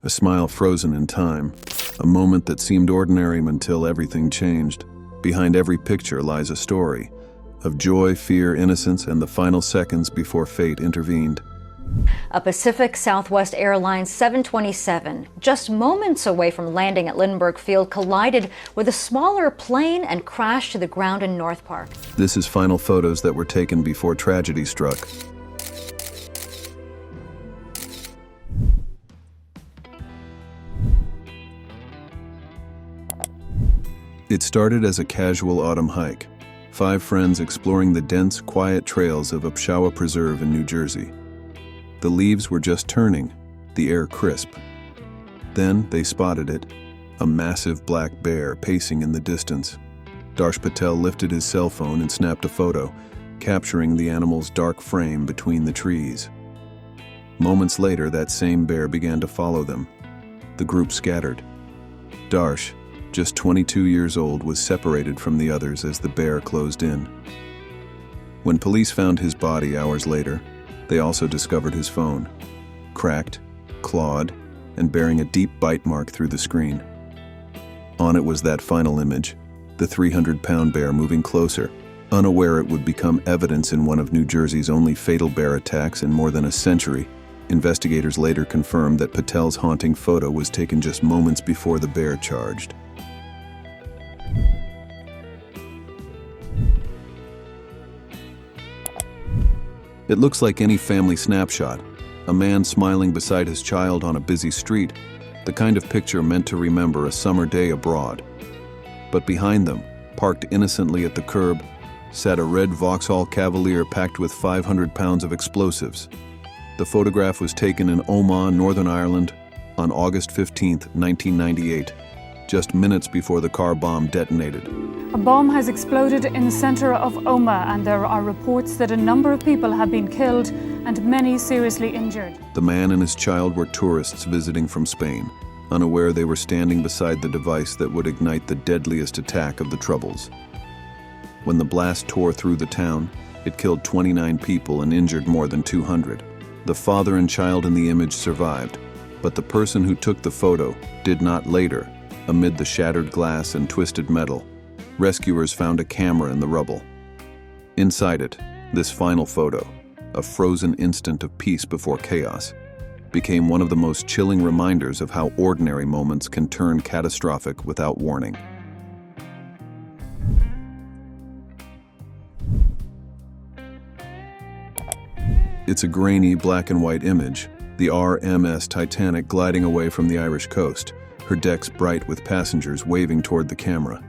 a smile frozen in time, a moment that seemed ordinary until everything changed. Behind every picture lies a story of joy, fear, innocence, and the final seconds before fate intervened. A Pacific Southwest Airlines 727, just moments away from landing at Lindbergh Field, collided with a smaller plane and crashed to the ground in North Park. This is final photos that were taken before tragedy struck. It started as a casual autumn hike, 5 friends exploring the dense, quiet trails of Upshawa Preserve in New Jersey. The leaves were just turning, the air crisp. Then they spotted it, a massive black bear pacing in the distance. Darsh Patel lifted his cell phone and snapped a photo, capturing the animal's dark frame between the trees. Moments later, that same bear began to follow them. The group scattered. Darsh, just 22 years old, was separated from the others as the bear closed in. When police found his body hours later, they also discovered his phone, cracked, clawed, and bearing a deep bite mark through the screen. On it was that final image, the 300-pound bear moving closer, unaware it would become evidence in one of New Jersey's only fatal bear attacks in more than a century. Investigators later confirmed that Patel's haunting photo was taken just moments before the bear charged. It looks like any family snapshot, a man smiling beside his child on a busy street, the kind of picture meant to remember a summer day abroad. But behind them, parked innocently at the curb, sat a red Vauxhall Cavalier packed with 500 pounds of explosives. The photograph was taken in Omagh, Northern Ireland, on August 15, 1998, just minutes before the car bomb detonated. A bomb has exploded in the center of Omagh, and there are reports that a number of people have been killed and many seriously injured. The man and his child were tourists visiting from Spain, unaware they were standing beside the device that would ignite the deadliest attack of the Troubles. When the blast tore through the town, it killed 29 people and injured more than 200. The father and child in the image survived, but the person who took the photo did not later. Amid the shattered glass and twisted metal, rescuers found a camera in the rubble. Inside it, this final photo, a frozen instant of peace before chaos, became one of the most chilling reminders of how ordinary moments can turn catastrophic without warning. It's a grainy black and white image, the RMS Titanic gliding away from the Irish coast, her decks bright with passengers waving toward the camera.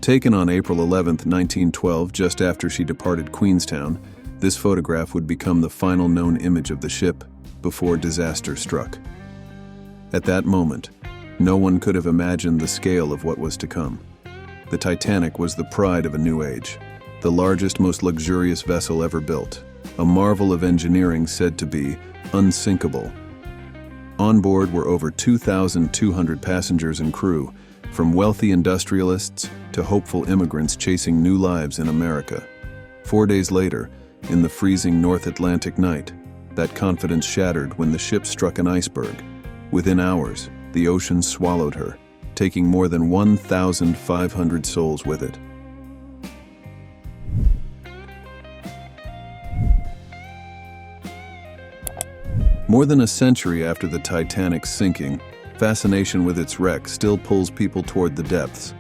Taken on April 11, 1912, just after she departed Queenstown, this photograph would become the final known image of the ship before disaster struck. At that moment, no one could have imagined the scale of what was to come. The Titanic was the pride of a new age, the largest, most luxurious vessel ever built, a marvel of engineering said to be unsinkable. On board were over 2,200 passengers and crew, from wealthy industrialists to hopeful immigrants chasing new lives in America. 4 days later, in the freezing North Atlantic night, that confidence shattered when the ship struck an iceberg. Within hours, the ocean swallowed her, taking more than 1,500 souls with it. More than a century after the Titanic's sinking, fascination with its wreck still pulls people toward the depths.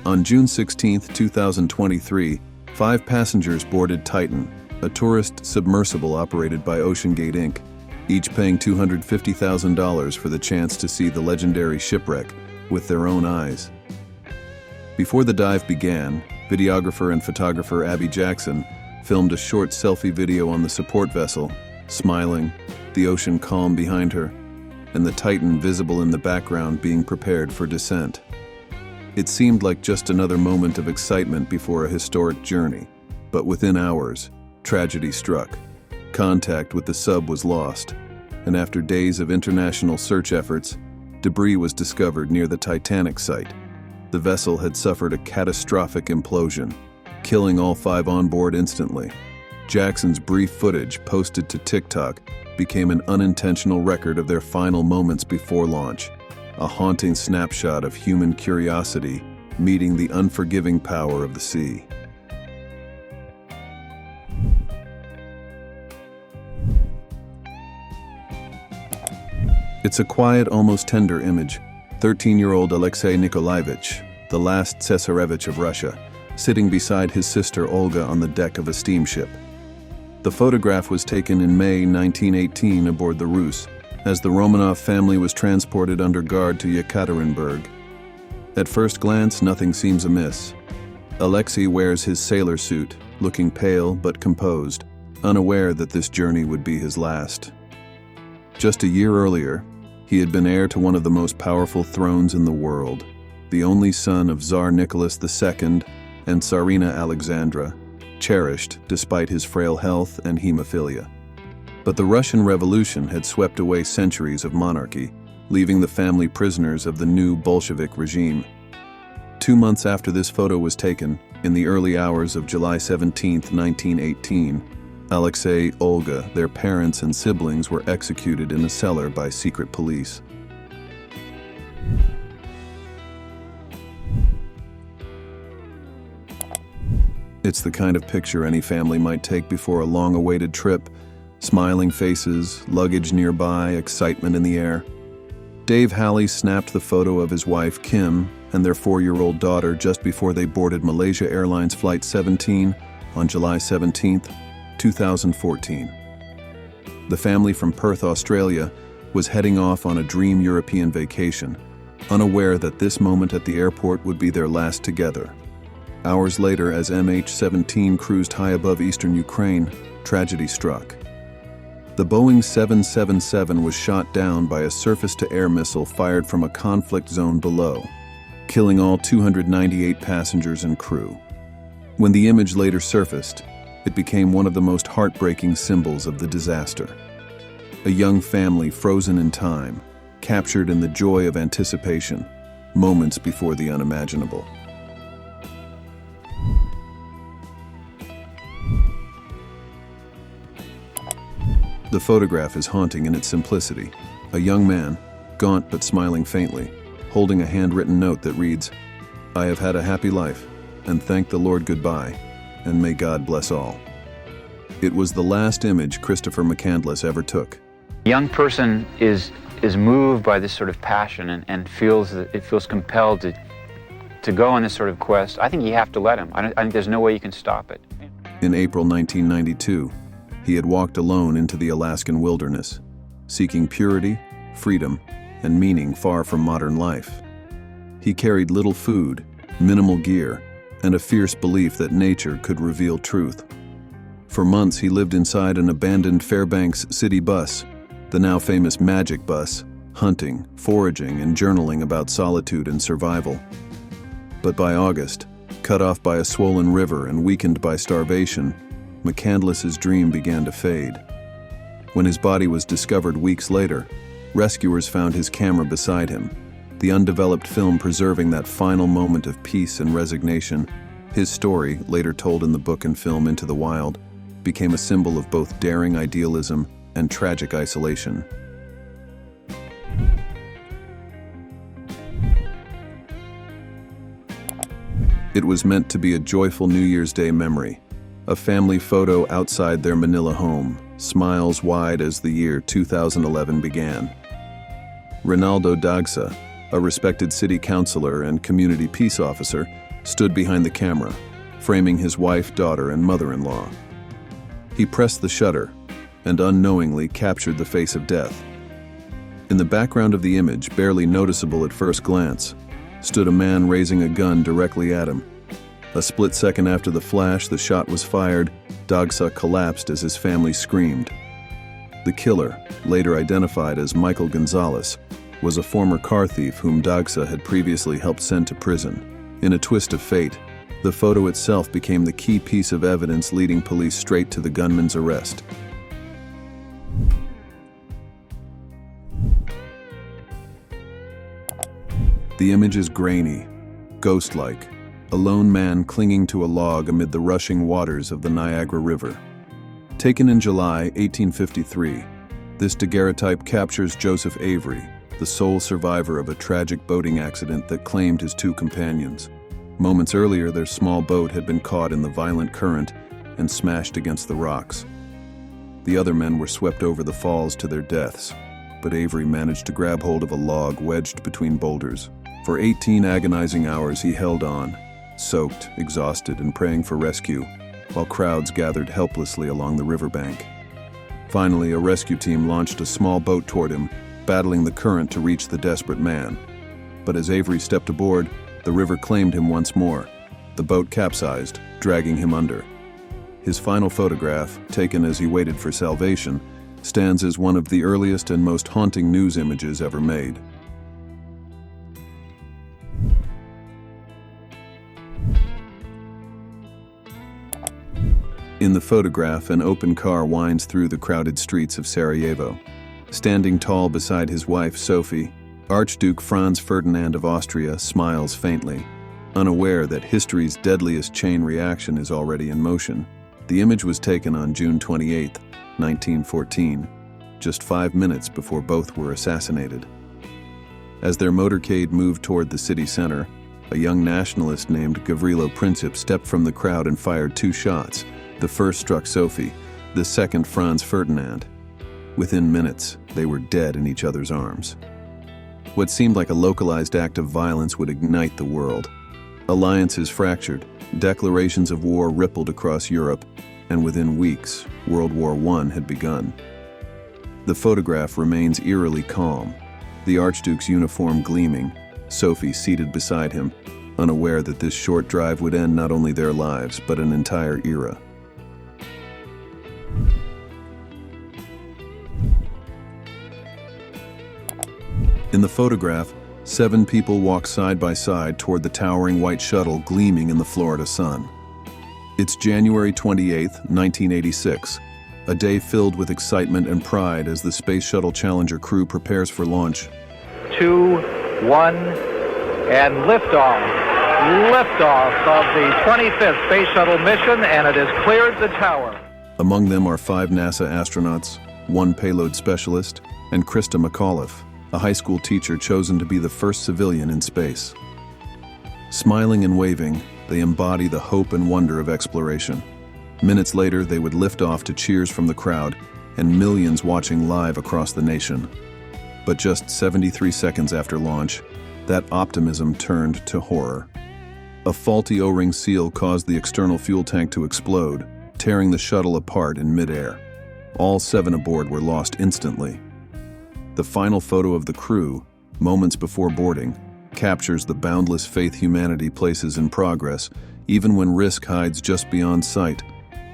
On June 16, 2023, 5 passengers boarded Titan, a tourist submersible operated by OceanGate Inc., each paying $250,000 for the chance to see the legendary shipwreck with their own eyes. Before the dive began, videographer and photographer Abby Jackson filmed a short selfie video on the support vessel, smiling, the ocean calm behind her, and the Titan visible in the background being prepared for descent. It seemed like just another moment of excitement before a historic journey, but within hours, tragedy struck. Contact with the sub was lost, and after days of international search efforts, debris was discovered near the Titanic site. The vessel had suffered a catastrophic implosion, killing all 5 on board instantly. Jackson's brief footage posted to TikTok became an unintentional record of their final moments before launch, a haunting snapshot of human curiosity meeting the unforgiving power of the sea. It's a quiet, almost tender image. 13-year-old Alexei Nikolaevich, the last Tsarevich of Russia, sitting beside his sister Olga on the deck of a steamship. The photograph was taken in May 1918 aboard the Rus, as the Romanov family was transported under guard to Yekaterinburg. At first glance, nothing seems amiss. Alexei wears his sailor suit, looking pale but composed, unaware that this journey would be his last. Just a year earlier, he had been heir to one of the most powerful thrones in the world, the only son of Tsar Nicholas II and Tsarina Alexandra, cherished despite his frail health and hemophilia. But the Russian Revolution had swept away centuries of monarchy, leaving the family prisoners of the new Bolshevik regime. 2 months after this photo was taken, in the early hours of July 17, 1918, Alexei, Olga, their parents and siblings were executed in a cellar by secret police. It's the kind of picture any family might take before a long-awaited trip. Smiling faces, luggage nearby, excitement in the air. Dave Halley snapped the photo of his wife, Kim, and their 4-year-old daughter just before they boarded Malaysia Airlines Flight 17 on July 17, 2014. The family from Perth, Australia, was heading off on a dream European vacation, unaware that this moment at the airport would be their last together. Hours later, as MH17 cruised high above eastern Ukraine, tragedy struck. The Boeing 777 was shot down by a surface-to-air missile fired from a conflict zone below, killing all 298 passengers and crew. When the image later surfaced, it became one of the most heartbreaking symbols of the disaster. A young family frozen in time, captured in the joy of anticipation, moments before the unimaginable. The photograph is haunting in its simplicity. A young man, gaunt but smiling faintly, holding a handwritten note that reads, "I have had a happy life, and thank the Lord goodbye, and may God bless all." It was the last image Christopher McCandless ever took. A young person is moved by this sort of passion and feels compelled to go on this sort of quest. I think you have to let him. I think there's no way you can stop it. In April 1992, he had walked alone into the Alaskan wilderness, seeking purity, freedom, and meaning far from modern life. He carried little food, minimal gear, and a fierce belief that nature could reveal truth. For months, he lived inside an abandoned Fairbanks city bus, the now famous Magic Bus, hunting, foraging, and journaling about solitude and survival. But by August, cut off by a swollen river and weakened by starvation, McCandless's dream began to fade. When his body was discovered weeks later, rescuers found his camera beside him, the undeveloped film preserving that final moment of peace and resignation. His story, later told in the book and film Into the Wild, became a symbol of both daring idealism and tragic isolation. It was meant to be a joyful New Year's Day memory, a family photo outside their Manila home, smiles wide as the year 2011 began. Ronaldo Dagsa, a respected city councilor and community peace officer, stood behind the camera, framing his wife, daughter, and mother-in-law. He pressed the shutter and unknowingly captured the face of death. In the background of the image, barely noticeable at first glance, stood a man raising a gun directly at him. A split second after the flash, the shot was fired. Dagsa collapsed as his family screamed. The killer, later identified as Michael Gonzalez, was a former car thief whom Dagsa had previously helped send to prison. In a twist of fate, the photo itself became the key piece of evidence leading police straight to the gunman's arrest. The image is grainy, ghost-like, a lone man clinging to a log amid the rushing waters of the Niagara River. Taken in July 1853, This daguerreotype captures Joseph Avery, the sole survivor of a tragic boating accident that claimed his two companions. Moments earlier, their small boat had been caught in the violent current and smashed against the rocks. The other men were swept over the falls to their deaths, but Avery managed to grab hold of a log wedged between boulders. For 18 agonizing hours, he held on, soaked, exhausted, and praying for rescue, while crowds gathered helplessly along the riverbank. Finally, a rescue team launched a small boat toward him, battling the current to reach the desperate man. But as Avery stepped aboard, the river claimed him once more. The boat capsized, dragging him under. His final photograph, taken as he waited for salvation, stands as one of the earliest and most haunting news images ever made. In the photograph, an open car winds through the crowded streets of Sarajevo. Standing tall beside his wife, Sophie, Archduke Franz Ferdinand of Austria smiles faintly, unaware that history's deadliest chain reaction is already in motion. The image was taken on June 28, 1914, just 5 minutes before both were assassinated. As their motorcade moved toward the city center, a young nationalist named Gavrilo Princip stepped from the crowd and fired 2 shots. The first struck Sophie, the second Franz Ferdinand. Within minutes, they were dead in each other's arms. What seemed like a localized act of violence would ignite the world. Alliances fractured, declarations of war rippled across Europe, and within weeks, World War I had begun. The photograph remains eerily calm, the Archduke's uniform gleaming, Sophie seated beside him, unaware that this short drive would end not only their lives, but an entire era. In the photograph, 7 people walk side by side toward the towering white shuttle gleaming in the Florida sun. It's January 28, 1986, a day filled with excitement and pride as the Space Shuttle Challenger crew prepares for launch. 2, 1, and liftoff. Liftoff of the 25th Space Shuttle mission, and it has cleared the tower. Among them are 5 NASA astronauts, 1 payload specialist, and Krista McAuliffe, a high school teacher chosen to be the first civilian in space. Smiling and waving, they embody the hope and wonder of exploration. Minutes later, they would lift off to cheers from the crowd and millions watching live across the nation. But just 73 seconds after launch, that optimism turned to horror. A faulty O-ring seal caused the external fuel tank to explode, tearing the shuttle apart in midair. All 7 aboard were lost instantly. The final photo of the crew, moments before boarding, captures the boundless faith humanity places in progress, even when risk hides just beyond sight.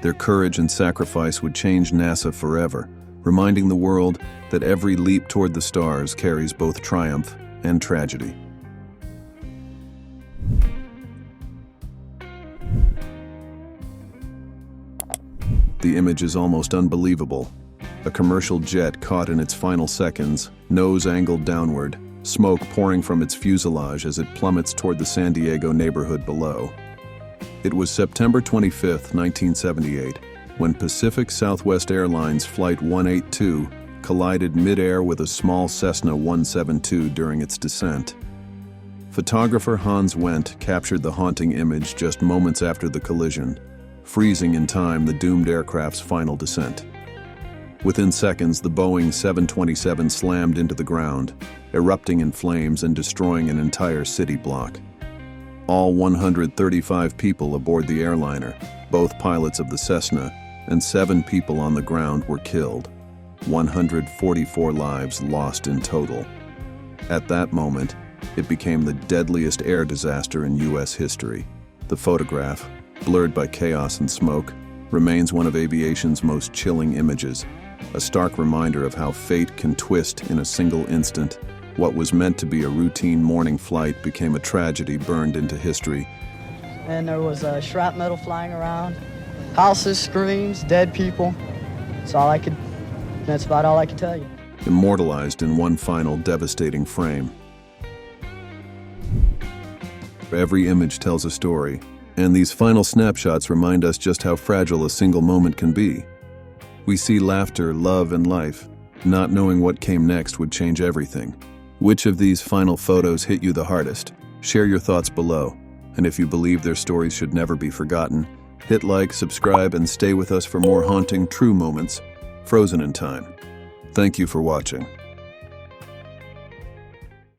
Their courage and sacrifice would change NASA forever, reminding the world that every leap toward the stars carries both triumph and tragedy. The image is almost unbelievable. A commercial jet caught in its final seconds, nose angled downward, smoke pouring from its fuselage as it plummets toward the San Diego neighborhood below. It was September 25, 1978, when Pacific Southwest Airlines Flight 182 collided midair with a small Cessna 172 during its descent. Photographer Hans Wendt captured the haunting image just moments after the collision, freezing in time the doomed aircraft's final descent. Within seconds, the Boeing 727 slammed into the ground, erupting in flames and destroying an entire city block. All 135 people aboard the airliner, both pilots of the Cessna, and 7 people on the ground were killed. 144 lives lost in total. At that moment, it became the deadliest air disaster in U.S. history. The photograph, blurred by chaos and smoke, remains one of aviation's most chilling images, a stark reminder of how fate can twist in a single instant. What was meant to be a routine morning flight became a tragedy burned into history. And there was shrapnel flying around, houses, screams, dead people. That's about all I can tell you. Immortalized in one final devastating frame. Every image tells a story, and these final snapshots remind us just how fragile a single moment can be. We see laughter, love, and life, Not knowing what came next would change everything. Which of these final photos hit you the hardest? Share your thoughts below. And if you believe their stories should never be forgotten, hit like, subscribe, and stay with us for more haunting, true moments, frozen in time. Thank you for watching.